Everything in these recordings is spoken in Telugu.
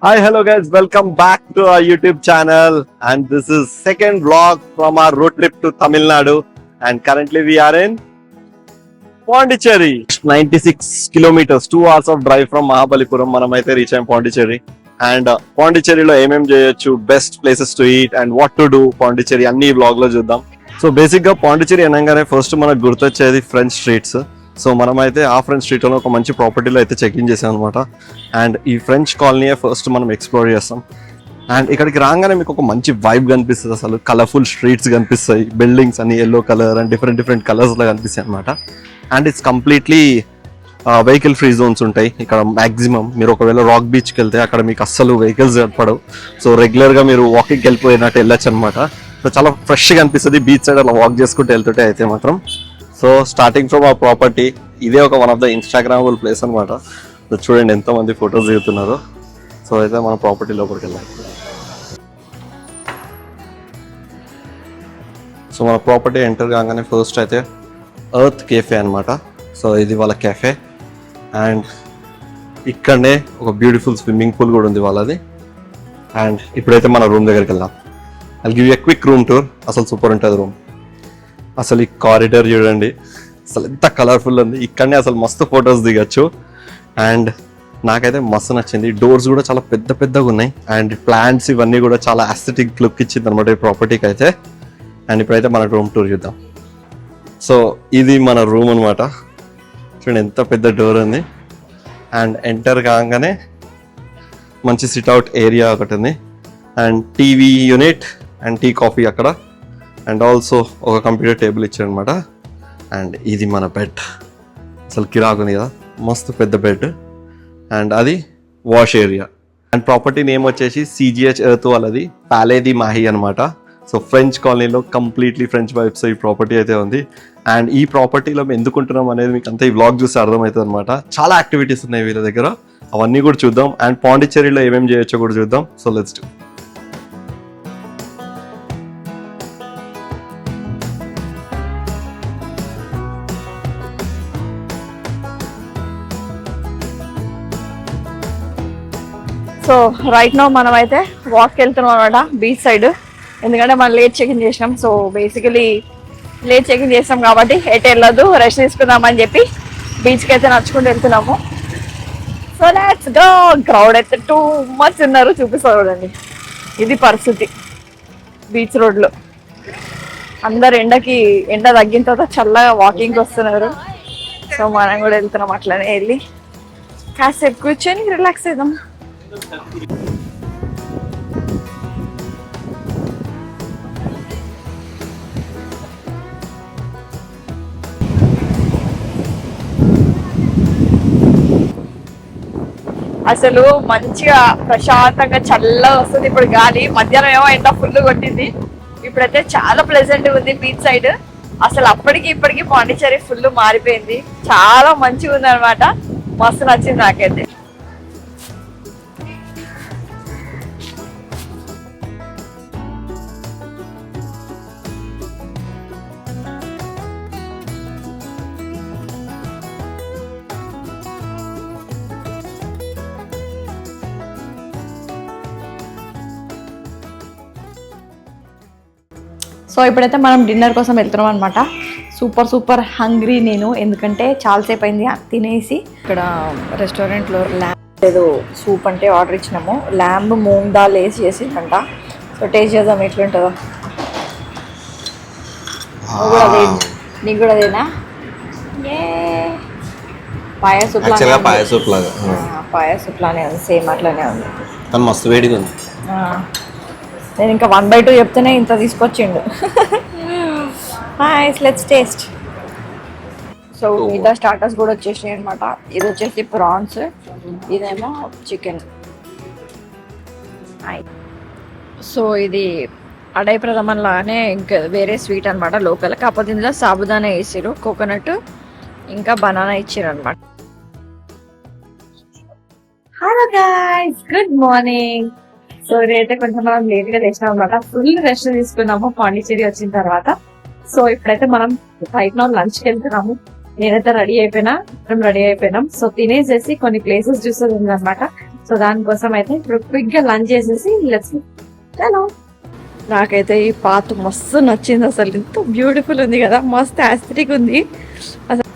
Hi, hello guys, welcome back to our YouTube channel, and this is second vlog from our road trip to Tamil Nadu, and currently we are in Pondicherry. 96 kilometers, 2 hours of drive from Mahabalipuram. మనమైతే రీచ్ అయ్యాం పాండిచ్చేరి. అండ్ పాండిచ్చేరిలో ఏమేం చేయొచ్చు, best places to eat and what to do Pondicherry అన్ని వ్లాగ్ లో చూద్దాం. సో బేసిక్ గా పాండిచ్చేరి అనగానే ఫస్ట్ మనకు గుర్తొచ్చేది ఫ్రెంచ్ స్ట్రీట్స్. సో మనమైతే ఆ ఫ్రెంచ్ స్ట్రీట్ లో ఒక మంచి ప్రాపర్టీలో అయితే చెక్ ఇన్ చేసాం అనమాట. అండ్ ఈ ఫ్రెంచ్ కాలనీ ఫస్ట్ మనం ఎక్స్ప్లోర్ చేస్తాం. అండ్ ఇక్కడికి రాగానే మీకు ఒక మంచి వైబ్ కనిపిస్తుంది. అసలు కలర్ఫుల్ స్ట్రీట్స్ కనిపిస్తాయి, బిల్డింగ్స్ అన్ని yellow colour and different colours లో కనిపిస్తాయి అనమాట. And it's completely vehicle free Jones ఉంటాయి ఇక్కడ మాక్సిమం. మీరు ఒకవేళ రాక్ బీచ్కి వెళ్తే అక్కడ మీకు అస్సలు వెహికల్స్ కనపడవు. సో రెగ్యులర్గా మీరు వాకింగ్కి వెళ్ళిపోయినట్టు వెళ్ళొచ్చు అనమాట. సో చాలా ఫ్రెష్గా అనిపిస్తుంది బీచ్ సైడ్ అలా వాక్ చేసుకుంటూ వెళ్తుంటే అయితే మాత్రం. సో స్టార్టింగ్ ఫ్రమ్ ఆ ప్రాపర్టీ, ఇదే ఒక one of the Instagrammable place అనమాట. చూడండి ఎంతమంది ఫొటోస్ దిగుతున్నారు. సో అయితే మన ప్రాపర్టీ లోపలికి వెళ్ళాలి. సో మన ప్రాపర్టీ ఎంటర్ కాగానే ఫస్ట్ అయితే ఎర్త్ కేఫే అనమాట. సో ఇది వాళ్ళ కేఫే. అండ్ ఇక్కడనే ఒక బ్యూటిఫుల్ స్విమ్మింగ్ పూల్ కూడా ఉంది వాళ్ళది. అండ్ ఇప్పుడైతే మన రూమ్ దగ్గరికి వెళ్దాం. I give you a quick room tour. అసలు సూపర్ ఉంటుంది రూమ్. అసలు ఈ కారిడార్ చూడండి, అసలు ఎంత కలర్ఫుల్ ఉంది. ఇక్కడనే అసలు మస్తు ఫొటోస్ దిగచ్చు. అండ్ నాకైతే మస్తు నచ్చింది. డోర్స్ కూడా చాలా పెద్దగా ఉన్నాయి. అండ్ ప్లాంట్స్ ఇవన్నీ కూడా చాలా అస్థెటిక్ లుక్ ఇచ్చింది అనమాట ఈ ప్రాపర్టీకి అయితే. అండ్ ఇప్పుడైతే మన రూమ్ టూర్ చూద్దాం. సో ఇది మన రూమ్ అనమాట. చూడండి ఎంత పెద్ద డోర్ ఉంది. అండ్ ఎంటర్ కాగానే మంచి సిట్అవుట్ ఏరియా ఒకటి ఉంది. And TV unit and tea coffee అక్కడ. అండ్ ఆల్సో ఒక కంప్యూటర్ టేబుల్ ఇచ్చారనమాట. అండ్ ఇది మన బెడ్. అసలు కిరాకు ఉంది కదా, మస్తు పెద్ద బెడ్. అండ్ అది wash area. And property name వచ్చేసి సిజిహెచ్ ఎర్త్ వాళ్ళది ప్యాలే ది మాహి అనమాట. సో ఫ్రెంచ్ కాలనీలో కంప్లీట్లీ ఫ్రెంచ్ వైబ్స్ ఈ ప్రాపర్టీ అయితే ఉంది. అండ్ ఈ ప్రాపర్టీలో మేము ఎందుకుంటున్నాం అనేది మీకు అంతా ఈ వ్లాగ్ చూస్తే అర్థమవుతుంది అనమాట. చాలా యాక్టివిటీస్ ఉన్నాయి వీళ్ళ దగ్గర, అవన్నీ కూడా చూద్దాం. అండ్ పాండిచ్చేరిలో ఏమేమి చేయొచ్చో కూడా చూద్దాం. So let's do. So right now మనం అయితే వాక్కి వెళ్తున్నాం అనమాట బీచ్ సైడ్. ఎందుకంటే మనం లేట్ చెకింగ్ చేసినాం. సో బేసికలీ లేట్ చెకింగ్ చేస్తాం కాబట్టి ఎటు వెళ్ళదు, రెస్ట్ తీసుకుందామని చెప్పి బీచ్కి అయితే నడుచుకుంటూ వెళ్తున్నాము. So let's go. క్రౌడ్ అయితే టూ మచ్ ఉన్నారు, చూపిస్తారు చూడండి. ఇది పరిస్థితి బీచ్ రోడ్లో. అందరు ఎండ తగ్గిన తర్వాత చల్లగా వాకింగ్కి వస్తున్నారు. సో మనం కూడా వెళ్తున్నాం అట్లనే వెళ్ళి కాసేపు కూర్చొని రిలాక్స్ అవుదాం. అసలు మంచిగా ప్రశాంతంగా చల్లగా వస్తుంది ఇప్పుడు గాలి. మధ్యాహ్నం ఏమో ఎండ ఫుల్ కొట్టింది. ఇప్పుడైతే చాలా ప్లెజెంట్ ఉంది బీచ్ సైడ్. అసలు అప్పటికి ఇప్పటికి పాండిచ్చేరి ఫుల్ మారిపోయింది. చాలా మంచిగా ఉంది అనమాట. మస్తు నచ్చింది నాకైతే. సో ఇప్పుడైతే మనం డిన్నర్ కోసం వెళ్తున్నాం అనమాట. సూపర్ హంగ్రీ నేను, ఎందుకంటే చాలాసేపు అయింది తినేసి. ఇక్కడ రెస్టారెంట్లో ల్యాంబ్ ఏదో సూప్ అంటే ఆర్డర్ ఇచ్చినాము. ల్యాంబ్ మూంగ్ దాల్ వేసి చేసిందంట. సో టేస్ట్ చేద్దాం ఎట్లుంటుందో. నీకు కూడా అదేనా? ఏ పాయ సూప్ లానే ఉంది, సేమ్ అట్లానే ఉంది. మస్తు వేడిగా ఉంది. నేను ఇంకా 1/2 చెప్తేనే ఇంత తీసుకొచ్చిండు. Let's taste. సో మిగతా స్టార్టర్స్ కూడా వచ్చేసాయి అనమాట. ఇది వచ్చేసి ప్రాన్స్, ఇదేమో చికెన్. సో ఇది అడై ప్రథమన్ లాగానే ఇంకా వేరే స్వీట్ అనమాట లోకల్. కాకపోతే ఇందులో సాబుదానా వేసారు, కోకోనట్ ఇంకా బనానా ఇచ్చారు అనమాట. Hello guys, good morning. So ఇదైతే కొంచెం మనం లేట్ గా తెచ్చినాం అనమాట. ఫుల్ రెస్ట్ తీసుకున్నాము పాండిచ్చేరి వచ్చిన తర్వాత. సో ఇప్పుడైతే మనం రైట్ నౌ లంచ్కి వెళ్తున్నాము. నేనైతే రెడీ అయిపోయినా, మేము రెడీ అయిపోయినాం. సో తినేసేసి కొన్ని ప్లేసెస్ చూసేది ఉందన్నమాట. సో దానికోసం అయితే ఇప్పుడు క్విక్ గా లంచ్ చేసేసి హలో. నాకైతే ఈ పాత మస్తు నచ్చింది అసలు. ఎంత బ్యూటిఫుల్ ఉంది కదా, మస్తు యాస్థెటిక్ ఉంది అసలు.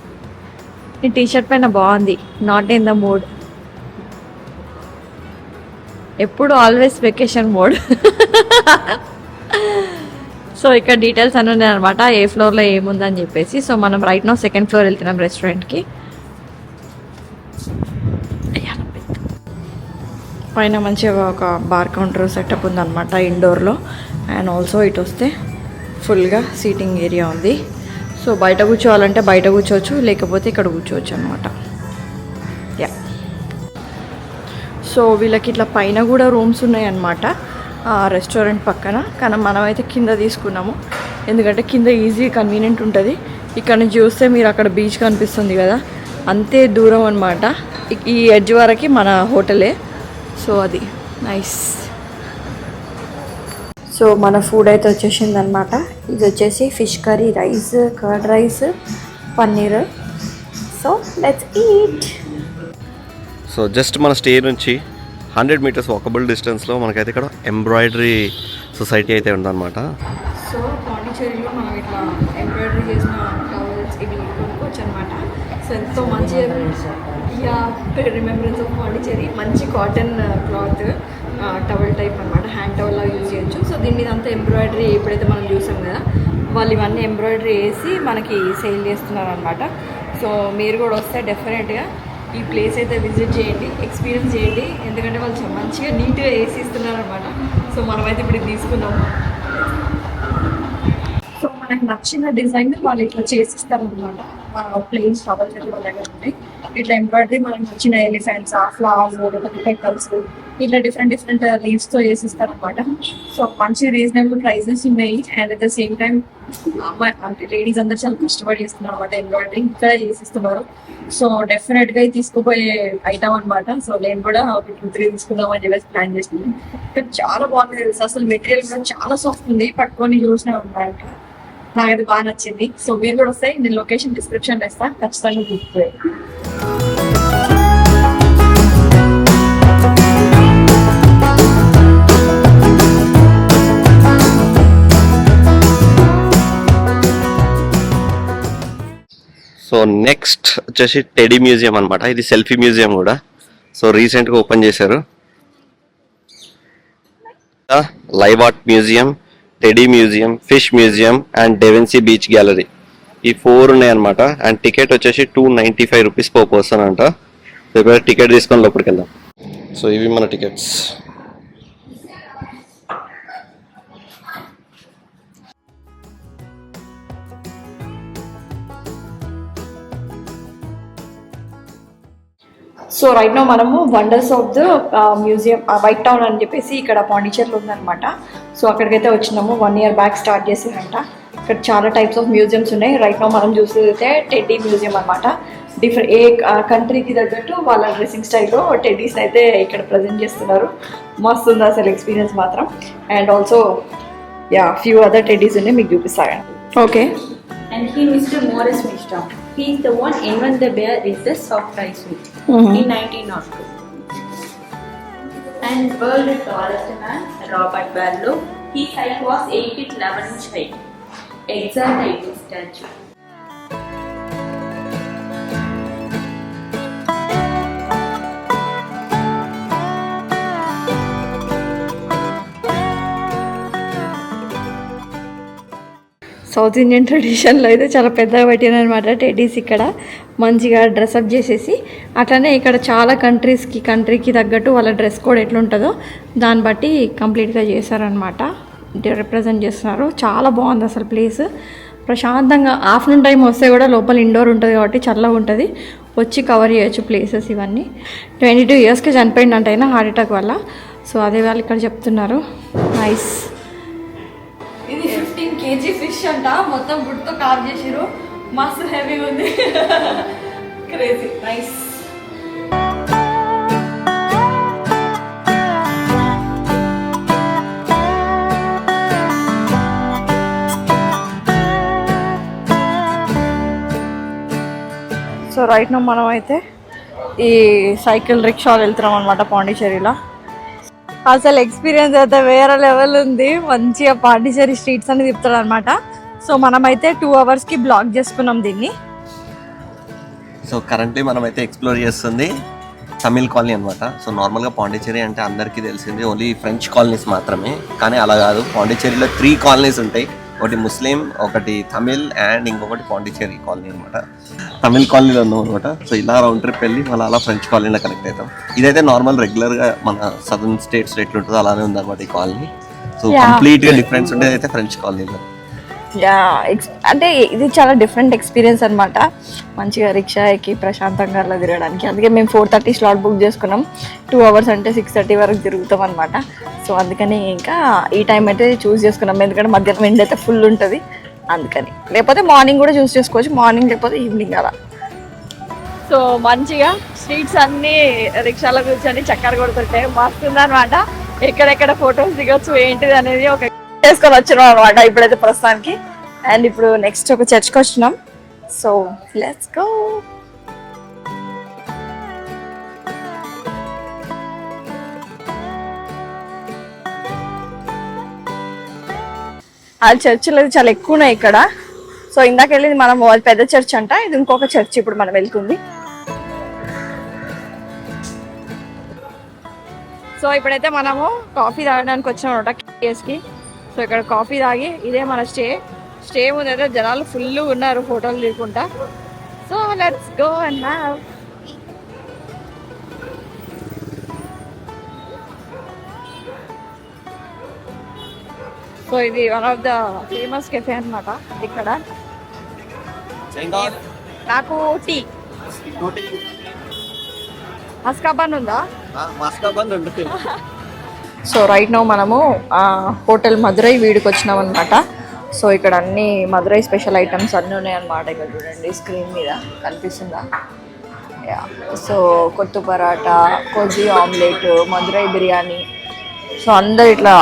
ఈ టీషర్ట్ పైన బాగుంది, నాట్ ఇన్ ద మూడ్. ఎప్పుడు ఆల్వేస్ వెకేషన్ మోడ్. సో ఇక్కడ డీటెయిల్స్ అన్నీ ఉన్నాయి అనమాట, ఏ ఫ్లోర్లో ఏముందని చెప్పేసి. సో మనం రైట్ నో సెకండ్ ఫ్లోర్ వెళ్తున్నాం రెస్టారెంట్కి. పైన మంచిగా ఒక బార్ కౌంటర్ సెటప్ ఉందన్నమాట ఇండోర్లో. అండ్ ఆల్సో ఇటు వస్తే ఫుల్గా సీటింగ్ ఏరియా ఉంది. సో బయట కూర్చోవాలంటే బయట కూర్చోవచ్చు, లేకపోతే ఇక్కడ కూర్చోవచ్చు అనమాట. యా, సో వీళ్ళకి ఇట్లా పైన కూడా రూమ్స్ ఉన్నాయన్నమాట రెస్టారెంట్ పక్కన. కానీ మనమైతే కింద తీసుకున్నాము, ఎందుకంటే కింద ఈజీ కన్వీనియంట్ ఉంటుంది. ఇక్కడ నుంచి చూస్తే మీరు అక్కడ బీచ్ కనిపిస్తుంది కదా, అంతే దూరం అనమాట. ఈ ఎడ్జ్ వరకు మన హోటలే. సో అది నైస్. సో మన ఫుడ్ అయితే వచ్చేసింది అనమాట. ఇది వచ్చేసి fish curry, rice, curd rice, paneer. So let's eat. So just మన స్టే నుంచి 100 మీటర్స్ వాకబుల్ డిస్టెన్స్లో మనకైతే ఇక్కడ ఎంబ్రాయిడరీ సొసైటీ అయితే ఉందన్నమాట. సో పాండిచేరిలో మనం ఇట్లా ఎంబ్రాయిడరీ చేసిన టవల్స్ ఇవి కొనుక్కోవచ్చు అనమాట. సో ఎంతో మంచి రిమెంబరెన్స్ ఆఫ్ పాండిచేరి. మంచి కాటన్ క్లాత్ టవల్ టైప్ అనమాట, హ్యాండ్ టవల్ లాగా యూజ్ చేయొచ్చు. సో దీని మీద అంతా ఎంబ్రాయిడరీ ఎప్పుడైతే మనం చూసాం కదా, వాళ్ళు ఇవన్నీ ఎంబ్రాయిడరీ వేసి మనకి సేల్ చేస్తున్నారు అనమాట. సో మీరు కూడా వస్తే డెఫినెట్గా ఈ ప్లేస్ అయితే విజిట్ చేయండి, ఎక్స్పీరియన్స్ చేయండి. ఎందుకంటే వాళ్ళు మంచిగా నీట్గా వేసి ఇస్తున్నారు అనమాట. సో మనమైతే ఇప్పుడు ఇది తీసుకున్నాము. సో మనకు నచ్చిన డిజైన్ వాళ్ళు ఇట్లా చేసిస్తారు అనమాట. ప్లేన్స్ టవల్స్ అయితే వాళ్ళ దగ్గర ఉంటాయి. ఇట్లా ఎంబ్రాయిడరీ మనకు నచ్చిన ఎలిఫెంట్స్, ఫ్లవర్స్, పెటల్స్, ఇట్లా డిఫరెంట్ లీవ్స్ తో చేసిస్తారు అనమాట. సో మంచి రీజనబుల్ ప్రైజెస్ ఉన్నాయి. And at the same time అంటే లేడీస్ అందరు చాలా కష్టపడి చేస్తున్నారు అనమాట. ఎంబ్రాయిడరీ ఇక్కడ చేసిస్తున్నారు. సో డెఫినెట్ గా తీసుకుపోయే ఐటమ్ అనమాట. సో నేను కూడా 2-3 తీసుకుందాం అని చెప్పేసి ప్లాన్ చేస్తున్నాను. ఇక్కడ చాలా బాగుంది తెలుసు, అసలు మెటీరియల్ కూడా చాలా సాఫ్ట్ ఉంది. పట్టుకొని చూసినా అనమాట, నాకైతే బాగా నచ్చింది. సో మీరు కూడా వస్తాయి, నేను లొకేషన్ డిస్క్రిప్షన్ ఇస్తాను, ఖచ్చితంగా తీసుకుపోయాయి. సో నెక్స్ట్ వచ్చేసి టెడీ మ్యూజియం అనమాట. ఇది సెల్ఫీ మ్యూజియం కూడా. సో రీసెంట్గా ఓపెన్ చేశారు. Live art museum, teddy museum, fish museum and డెవెన్సీ బీచ్ గ్యాలరీ, ఈ 4 ఉన్నాయి అనమాట. అండ్ టికెట్ వచ్చేసి 295 రూపీస్ పర్ పర్సన్ అంట. సో ఇప్పుడు టికెట్ తీసుకొని లోపలికి వెళ్దాం. సో ఇవి మన టికెట్స్. సో రైట్ నో మనము wonders of the museum white town అని చెప్పేసి ఇక్కడ పాండిచేరిలో ఉందన్నమాట. సో అక్కడికైతే వచ్చినాము. 1 year బ్యాక్ స్టార్ట్ చేసారంట. ఇక్కడ చాలా టైప్స్ ఆఫ్ మ్యూజియంస్ ఉన్నాయి. రైట్ నో మనం చూసేదైతే టెడ్డీ మ్యూజియం అనమాట. ఏ కంట్రీకి తగ్గట్టు వాళ్ళ డ్రెస్సింగ్ స్టైల్లో టెడ్డీస్ అయితే ఇక్కడ ప్రజెంట్ చేస్తున్నారు. మస్తు ఉంది అసలు ఎక్స్పీరియన్స్ మాత్రం. And also few other teddies ఉన్నాయి, మీకు చూపిస్తాను. Okay. And he Mr. Morris Mishra. He is the one even the bear is the soft ice meat in 1902. And world tallest man Robert Barlow. His height was 8 feet 11 inch height. Exact height of statue. South Indian ట్రెడిషన్లో అయితే చాలా పెద్దగా పెట్టిన అనమాట టెడ్డీస్. ఇక్కడ మంచిగా డ్రెస్అప్ చేసేసి, అట్లనే ఇక్కడ చాలా కంట్రీకి తగ్గట్టు వాళ్ళ డ్రెస్ కోడ్ ఎట్లుంటుందో దాన్ని బట్టి కంప్లీట్గా చేశారనమాట, రిప్రజెంట్ చేస్తున్నారు. చాలా బాగుంది అసలు ప్లేస్. ప్రశాంతంగా ఆఫ్టర్నూన్ టైం వస్తే కూడా లోపల ఇండోర్ ఉంటుంది కాబట్టి చల్లగా ఉంటుంది, వచ్చి కవర్ చేయొచ్చు ప్లేసెస్ ఇవన్నీ. 22 yearsకి చనిపోయిందంట ఆయన హార్ట్ అటాక్ వల్ల. సో అదే వాళ్ళు ఇక్కడ చెప్తున్నారు. నైస్. ఇది 15 kg ఫిష్ అంట, మొత్తం గుడ్తో కార్వ్ చేసిరు. మస్తు హెవీ ఉంది. Crazy. Nice. So right now మనం అయితే ఈ సైకిల్ రిక్షాలు వెళ్తున్నాం అనమాట పాండిచేరిలో. అసలు ఎక్స్పీరియన్స్ అయితే వేరే లెవెల్ ఉంది. మంచిగా పాండిచేరి స్ట్రీట్స్ అని తిప్పుతాడు అనమాట. సో మనమైతే 2 అవర్స్కి బ్లాక్ చేసుకున్నాం దీన్ని. సో కరెంట్లీ మనం అయితే ఎక్స్ప్లోర్ చేస్తుంది తమిళ్ కాలనీ అనమాట. సో నార్మల్గా పాండిచేరి అంటే అందరికీ తెలిసింది ఓన్లీ ఫ్రెంచ్ కాలనీస్ మాత్రమే, కానీ అలా కాదు. పాండిచేరిలో 3 కాలనీస్ ఉంటాయి. ఒకటి ముస్లిం, ఒకటి తమిళ్ అండ్ ఇంకొకటి పాండిచేరి కాలనీ అనమాట. తమిళ్ కాలనీలో ఉన్నాం అనమాట. సో ఇలా రౌండ్ ట్రిప్ వెళ్ళి మళ్ళీ అలా ఫ్రెంచ్ కాలనీలో కనెక్ట్ అవుతాం. ఇదైతే నార్మల్ రెగ్యులర్గా మన సదర్న్ స్టేట్స్ ఎట్లుంటుందో అలానే ఉందన్నమాట ఈ కాలనీ. సో కంప్లీట్గా డిఫరెన్స్ ఉండేది అయితే ఫ్రెంచ్ కాలనీలో. అంటే ఇది చాలా డిఫరెంట్ ఎక్స్పీరియన్స్ అనమాట. మంచిగా రిక్షా ఎక్కి ప్రశాంతంగా అలా తిరగడానికి. అందుకే మేము 4:30 స్లాట్ బుక్ చేసుకున్నాం. 2 అవర్స్ అంటే 6:30 వరకు తిరుగుతాం అనమాట. సో అందుకని ఇంకా ఈ టైం అయితే చూస్ చేసుకున్నాం, ఎందుకంటే మధ్యాహ్నం ఎండ్ అయితే ఫుల్ ఉంటుంది అందుకని. లేకపోతే మార్నింగ్ కూడా చూస్ చేసుకోవచ్చు, మార్నింగ్ లేకపోతే ఈవినింగ్ అలా. సో మంచిగా స్ట్రీట్స్ అన్నీ రిక్షాలో కూర్చొని చక్కర కొడుతుంటాయి, మస్తుంది అనమాట. ఎక్కడెక్కడ ఫొటోస్ దిగొచ్చు ఏంటిది అనేది ఒక చేసుకొని వచ్చినాం అనమాట ఇప్పుడైతే ప్రస్తుతానికి. అండ్ ఇప్పుడు నెక్స్ట్ ఒక చర్చ్కి వచ్చినాం. So let's go. ఆ చర్చిలు అయితే చాలా ఎక్కువ ఉన్నాయి ఇక్కడ. సో ఇందాక వెళ్ళింది మనం పెద్ద చర్చ్ అంట, ఇది ఇంకొక చర్చ్ ఇప్పుడు మనం వెళ్తుంది. సో ఇప్పుడైతే మనము కాఫీ తాగడానికి వచ్చినాం అనమాట కేఎస్కి. సో ఇక్కడ కాఫీ తాగి ఇదే మన స్టే ముందైతే జనాలు ఫుల్ ఉన్నారు ఫోటోలు తీసుకుంటా. So let's go and have. So ఇది one of the famous cafe అనమాట ఇక్కడ. నాకు టీ మస్కాబన్ ఉందా? సో రైట్ నో మనము హోటల్ మదురై వీడికి వచ్చినాం అనమాట. సో ఇక్కడ అన్ని మదురై స్పెషల్ ఐటమ్స్ అన్నీ ఉన్నాయన్నమాట. ఇక్కడ చూడండి స్క్రీన్ మీద కనిపిస్తుందా? యా. సో కొత్తు పరాటా, కొజ్జీ ఆమ్లెట్, మదురై బిర్యానీ. సో అందరు ఇట్లా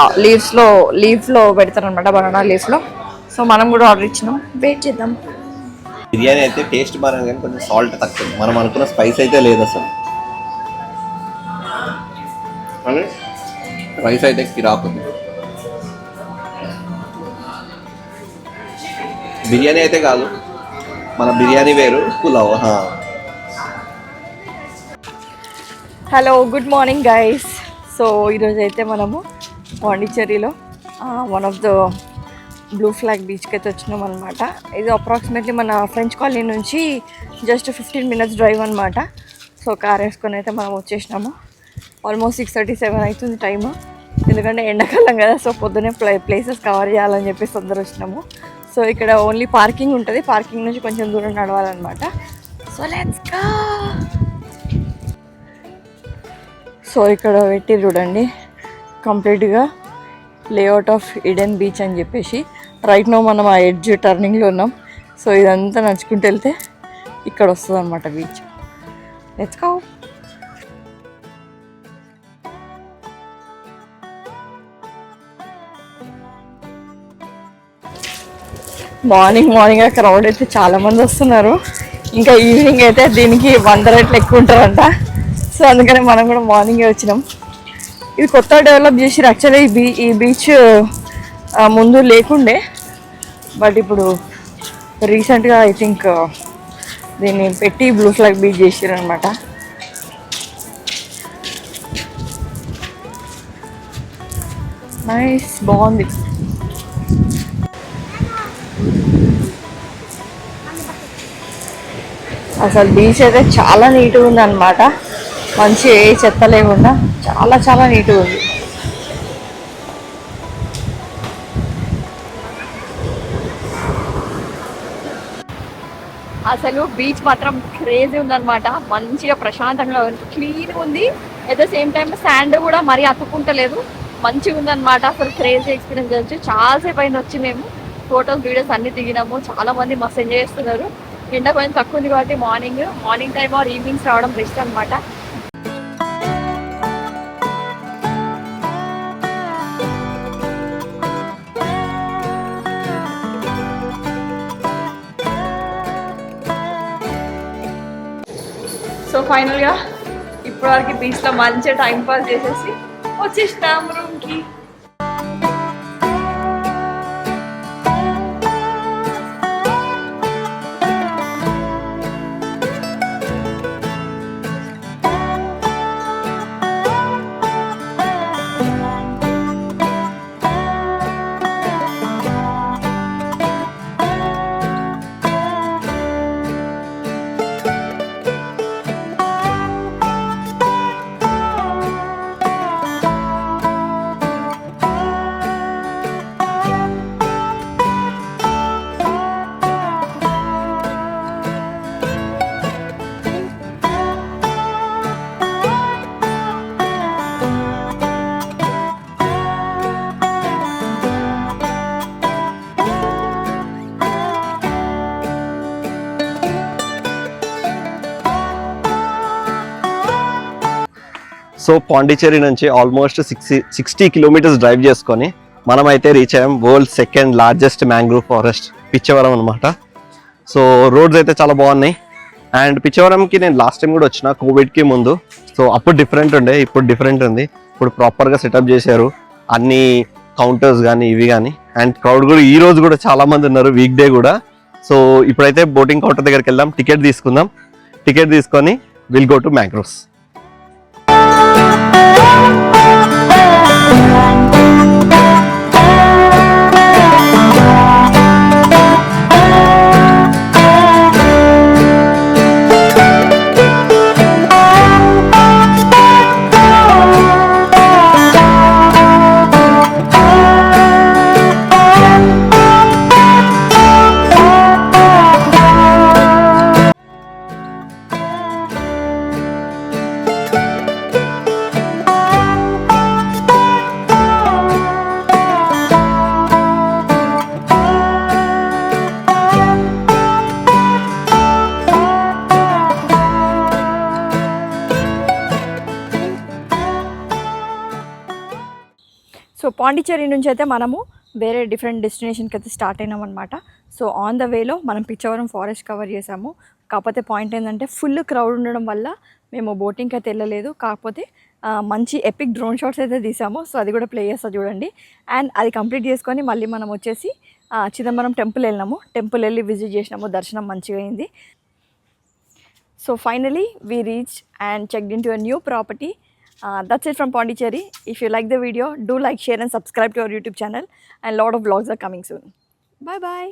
లీఫ్లో పెడతారనమాట, బనానా లీఫ్లో. సో మనం కూడా ఆర్డర్ ఇచ్చినాం, వెయిట్ చేద్దాం. బిర్యానీ అయితే టేస్ట్ బాగా కానీ కొంచెం సాల్ట్ తక్కువ, మనం అనుకున్న స్పైస్ అయితే లేదు అసలు. రైస్ అయితే కిరాకుంది. బిర్యానీ అయితే కాదు, మన బిర్యానీ వేరు, pulao. Hello, good morning guys. So ఈరోజు అయితే మనము పాండిచ్చేరిలో one of the blue flag బీచ్కి అయితే వచ్చినాం అనమాట. ఇది అప్రాక్సిమేట్లీ మన ఫ్రెంచ్ కాలనీ నుంచి జస్ట్ 15 minutes డ్రైవ్ అనమాట. సో కార్ వేసుకొని అయితే మనం వచ్చేసినాము. ఆల్మోస్ట్ 6:37 అవుతుంది టైము, ఎందుకంటే ఎండాకాలం కదా. సో పొద్దునే ప్లేసెస్ కవర్ చేయాలని చెప్పేసి తొందర వచ్చినాము. సో ఇక్కడ ఓన్లీ పార్కింగ్ ఉంటుంది, పార్కింగ్ నుంచి కొంచెం దూరం నడవాలన్నమాట. So let's go. సో ఇక్కడ పెట్టి చూడండి కంప్లీట్గా లేఅవుట్ ఆఫ్ ఈడెన్ బీచ్ అని చెప్పేసి. రైట్ నో మనం ఆ ఎడ్జ్ టర్నింగ్లో ఉన్నాం. సో ఇదంతా నడుచుకుంటూ వెళ్తే ఇక్కడ వస్తుంది అన్నమాట beach. Let's go. Morning crowd అయితే చాలామంది వస్తున్నారు. ఇంకా ఈవినింగ్ అయితే దీనికి 100 రెట్లు ఎక్కువ ఉంటారంట. సో అందుకని మనం కూడా మార్నింగే వచ్చినాం. ఇది కొత్త డెవలప్ చేసిరు యాక్చువల్లీ. ఈ బీచ్ ముందు లేకుండే, బట్ ఇప్పుడు రీసెంట్గా ఐ థింక్ దీన్ని పెట్టి బ్లూ ఫ్లాగ్ బీచ్ చేసిరు అనమాట. నైస్, బాగుంది. అసలు బీచ్ అయితే చాలా నీట్గా ఉంది అనమాట. మంచి ఏ చెత్త లేకుండా చాలా నీట్గా ఉంది. అసలు బీచ్ మాత్రం క్రేజీ ఉందన్నమాట. మంచిగా ప్రశాంతంగా క్లీన్ ఉంది. At the same time sand కూడా మరీ అతుక్కుంటలేదు, మంచిగా ఉందన్నమాట. అసలు క్రేజీ ఎక్స్పీరియన్స్ చేయొచ్చు. చాలాసేపు అయిన వచ్చి మేము ఫొటోస్ వీడియోస్ అన్ని దిగినాము. చాలా మంది మస్తు ఎంజాయ్ చేస్తున్నారు. ఎండ కొంచెం తక్కువ ఉంది కాబట్టి మార్నింగ్ టైం ఆర్ ఈవినింగ్స్ రావడం బెస్ట్ అనమాట. సో ఫైనల్గా ఇప్పటివరకు బీచ్లో మంచిగా టైం పాస్ చేసేసి వచ్చేసినాం రూమ్కి. సో పాండిచేరి నుంచి ఆల్మోస్ట్ 60 కిలోమీటర్స్ డ్రైవ్ చేసుకొని మనమైతే రీచ్ అయ్యాం world second largest mangrove forest Pichavaram అనమాట. సో రోడ్స్ అయితే చాలా బాగున్నాయి. అండ్ పిచ్చవరంకి నేను లాస్ట్ టైం కూడా వచ్చిన కోవిడ్కి ముందు. సో అప్పుడు డిఫరెంట్ ఉండే, ఇప్పుడు డిఫరెంట్ ఉంది. ఇప్పుడు ప్రాపర్గా సెటప్ చేశారు అన్ని కౌంటర్స్ కానీ ఇవి కానీ. అండ్ క్రౌడ్ కూడా ఈ రోజు కూడా చాలా మంది ఉన్నారు, వీక్ డే కూడా. సో ఇప్పుడైతే బోటింగ్ కౌంటర్ దగ్గరికి వెళ్దాం, టికెట్ తీసుకుందాం. టికెట్ తీసుకొని will go to mangroves. So Pondicherry నుంచి అయితే మనము వేరే డిఫరెంట్ డెస్టినేషన్కి అయితే స్టార్ట్ అయినాం అనమాట. సో ఆన్ ద వేలో మనం పిచ్చవరం ఫారెస్ట్ కవర్ చేసాము. కాకపోతే పాయింట్ ఏంటంటే ఫుల్ క్రౌడ్ ఉండడం వల్ల మేము బోటింగ్కి అయితే వెళ్ళలేదు. కాకపోతే మంచి ఎపిక్ డ్రోన్ షాట్స్ అయితే తీసాము. సో అది కూడా ప్లే చేస్తా చూడండి. అండ్ అది కంప్లీట్ చేసుకొని మళ్ళీ మనం వచ్చేసి చిదంబరం టెంపుల్ వెళ్ళినాము. టెంపుల్ వెళ్ళి విజిట్ చేసినాము, దర్శనం మంచిగా అయింది. So finally we reached and checked into a new property. That's it from Pondicherry. If you like the video, do like, share and subscribe to our YouTube channel, and a lot of vlogs are coming soon. Bye bye.